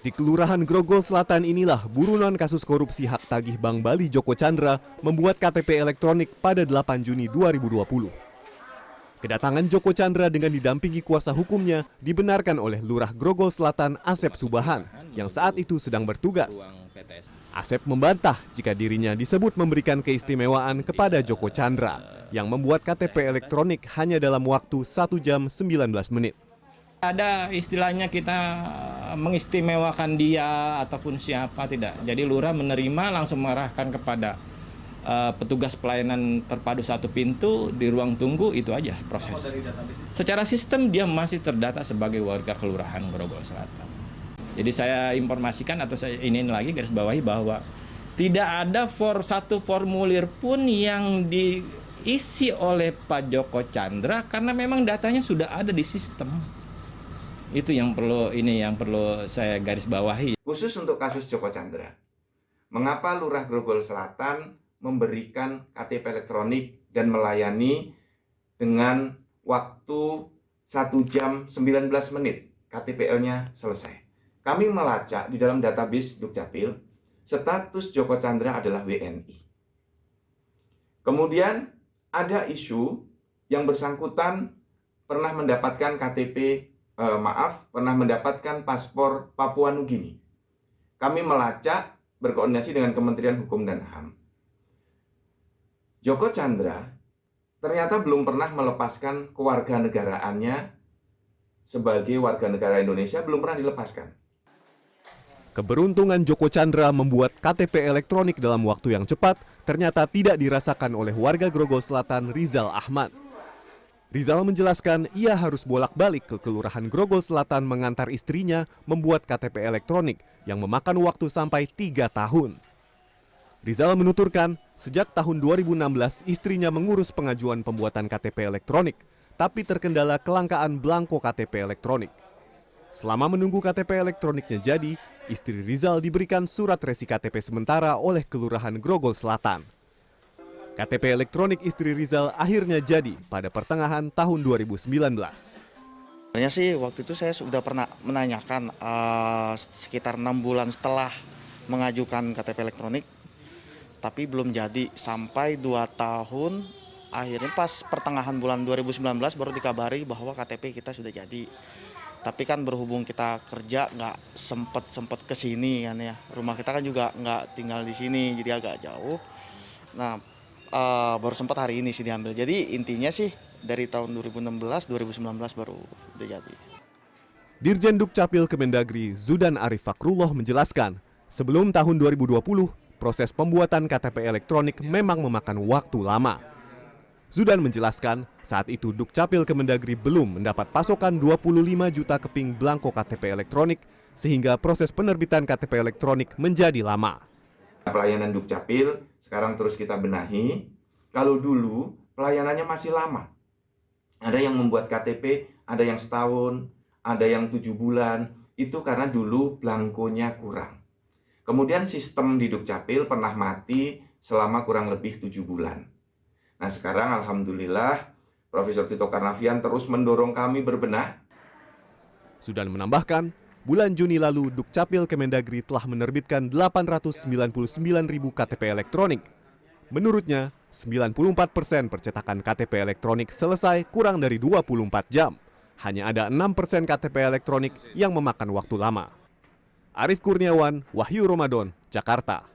Di Kelurahan Grogol Selatan inilah buronan kasus korupsi hak tagih Bank Bali Joko Chandra membuat KTP elektronik pada 8 Juni 2020. Kedatangan Joko Chandra dengan didampingi kuasa hukumnya dibenarkan oleh Lurah Grogol Selatan Asep Subahan yang saat itu sedang bertugas. Asep membantah jika dirinya disebut memberikan keistimewaan kepada Joko Chandra yang membuat KTP elektronik hanya dalam waktu 1 jam 19 menit. Ada istilahnya kita mengistimewakan dia ataupun siapa, tidak. Jadi lurah menerima langsung mengarahkan kepada petugas pelayanan terpadu satu pintu di ruang tunggu, itu aja proses. Secara sistem dia masih terdata sebagai warga Kelurahan Grogol Selatan. Jadi saya informasikan atau saya ingin lagi garis bawahi bahwa tidak ada satu formulir pun yang diisi oleh Pak Joko Chandra karena memang datanya sudah ada di sistem. Itu yang perlu saya garis bawahi. Khusus untuk kasus Joko Chandra, mengapa Lurah Grogol Selatan memberikan KTP elektronik dan melayani dengan waktu 1 jam 19 menit KTPL-nya selesai? Kami melacak di dalam database Dukcapil, status Joko Chandra adalah WNI. Kemudian ada isu yang bersangkutan pernah mendapatkan pernah mendapatkan paspor Papua Nugini. Kami melacak berkoordinasi dengan Kementerian Hukum dan HAM. Joko Chandra ternyata belum pernah melepaskan kewarganegaraannya sebagai warga negara Indonesia, belum pernah dilepaskan. Keberuntungan Joko Chandra membuat KTP elektronik dalam waktu yang cepat ternyata tidak dirasakan oleh warga Grogol Selatan Rizal Ahmad. Rizal menjelaskan ia harus bolak-balik ke Kelurahan Grogol Selatan mengantar istrinya membuat KTP elektronik yang memakan waktu sampai 3 tahun. Rizal menuturkan, sejak tahun 2016 istrinya mengurus pengajuan pembuatan KTP elektronik, tapi terkendala kelangkaan belangko KTP elektronik. Selama menunggu KTP elektroniknya jadi, istri Rizal diberikan surat resi KTP sementara oleh Kelurahan Grogol Selatan. KTP elektronik istri Rizal akhirnya jadi pada pertengahan tahun 2019. Sebenarnya sih waktu itu saya sudah pernah menanyakan sekitar 6 bulan setelah mengajukan KTP elektronik, tapi belum jadi sampai 2 tahun. Akhirnya pas pertengahan bulan 2019 baru dikabari bahwa KTP kita sudah jadi. Tapi kan berhubung kita kerja nggak sempet kesini kan ya. Rumah kita kan juga nggak tinggal di sini, jadi agak jauh. Nah, baru sempat hari ini sih diambil. Jadi intinya sih dari tahun 2016, 2019 baru udah jadi. Dirjen Dukcapil Kemendagri Zudan Arif Fakrullah menjelaskan, sebelum tahun 2020, proses pembuatan KTP elektronik memang memakan waktu lama. Zudan menjelaskan, saat itu Dukcapil Kemendagri belum mendapat pasokan 25 juta keping belangko KTP elektronik, sehingga proses penerbitan KTP elektronik menjadi lama. Pelayanan Dukcapil sekarang terus kita benahi. Kalau dulu pelayanannya masih lama. Ada yang membuat KTP, ada yang setahun, ada yang 7 bulan. Itu karena dulu belangkonya kurang. Kemudian sistem di Dukcapil pernah mati selama kurang lebih 7 bulan. Nah sekarang alhamdulillah Profesor Tito Karnavian terus mendorong kami berbenah. Zudan menambahkan, bulan Juni lalu Dukcapil Kemendagri telah menerbitkan 899.000 KTP elektronik. Menurutnya, 94% percetakan KTP elektronik selesai kurang dari 24 jam. Hanya ada 6% KTP elektronik yang memakan waktu lama. Arief Kurniawan, Wahyu Ramadan, Jakarta.